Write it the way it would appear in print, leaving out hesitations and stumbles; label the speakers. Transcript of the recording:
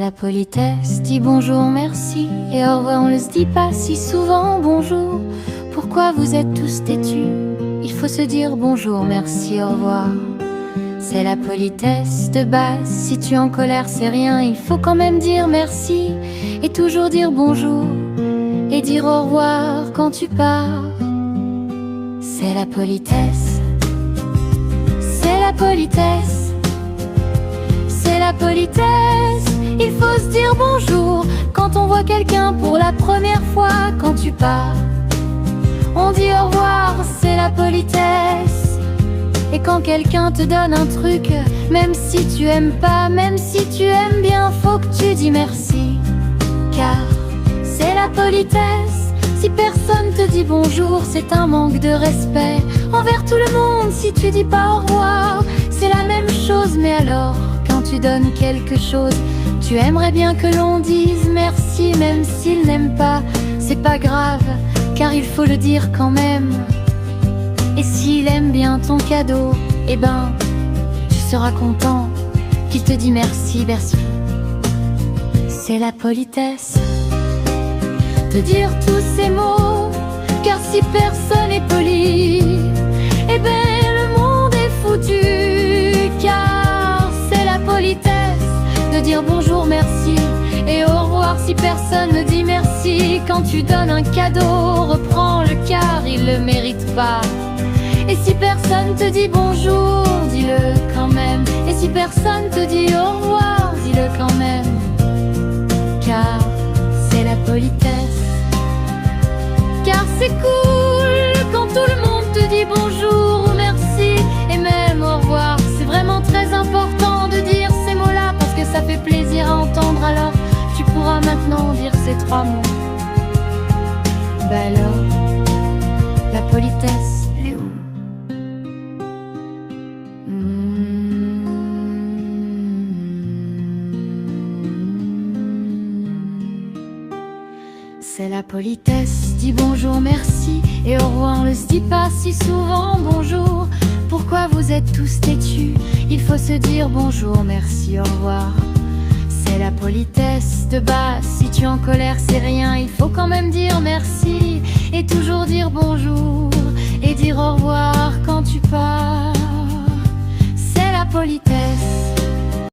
Speaker 1: la politesse, dis bonjour, merci et au revoir, on ne se dit pas si souvent bonjour. Pourquoi vous êtes tous têtus? Il faut se dire bonjour, merci, au revoir. C'est la politesse de base, si tu es en colère c'est rien, il faut quand même dire merci et toujours dire bonjour et dire au revoir quand tu pars. C'est la politesse, c'est la politesse, c'est la politesse. Il faut se dire bonjour quand on voit quelqu'un pour la première fois. Quand tu pars, on dit au revoir, c'est la politesse. Et quand quelqu'un te donne un truc, même si tu aimes pas, même si tu aimes bien, faut que tu dis merci, car c'est la politesse. Si personne te dit bonjour, c'est un manque de respect envers tout le monde. Si tu dis pas au revoir, c'est la même chose. Mais alors, quand tu donnes quelque chose, tu aimerais bien que l'on dise merci, même s'il n'aime pas. C'est pas grave, car il faut le dire quand même. Et s'il aime bien ton cadeau, eh ben, tu seras content qu'il te dit merci, merci. C'est la politesse de dire tous ces mots, car si personne n'est poli, eh ben le monde est foutu. Car c'est la politesse de dire bonjour, merci et au revoir si personne ne dit merci. Quand tu donnes un cadeau, reprends-le car il le mérite pas. Et si personne te dit bonjour, dis-le quand même. Et si personne te dit au revoir, dis-le quand même, car c'est la politesse. Car c'est cool quand tout le monde te dit bonjour ou merci et même au revoir. C'est vraiment très important de dire ces mots-là parce que ça fait plaisir à entendre. Alors tu pourras maintenant dire ces trois mots. Bah alors, la politesse, elle est où? C'est la politesse, dis bonjour, merci et au revoir, on ne se dit pas si souvent bonjour. Pourquoi vous êtes tous têtus? Il faut se dire bonjour, merci, au revoir. C'est la politesse de base, si tu es en colère c'est rien, il faut quand même dire merci et toujours dire bonjour et dire au revoir quand tu pars. C'est la politesse.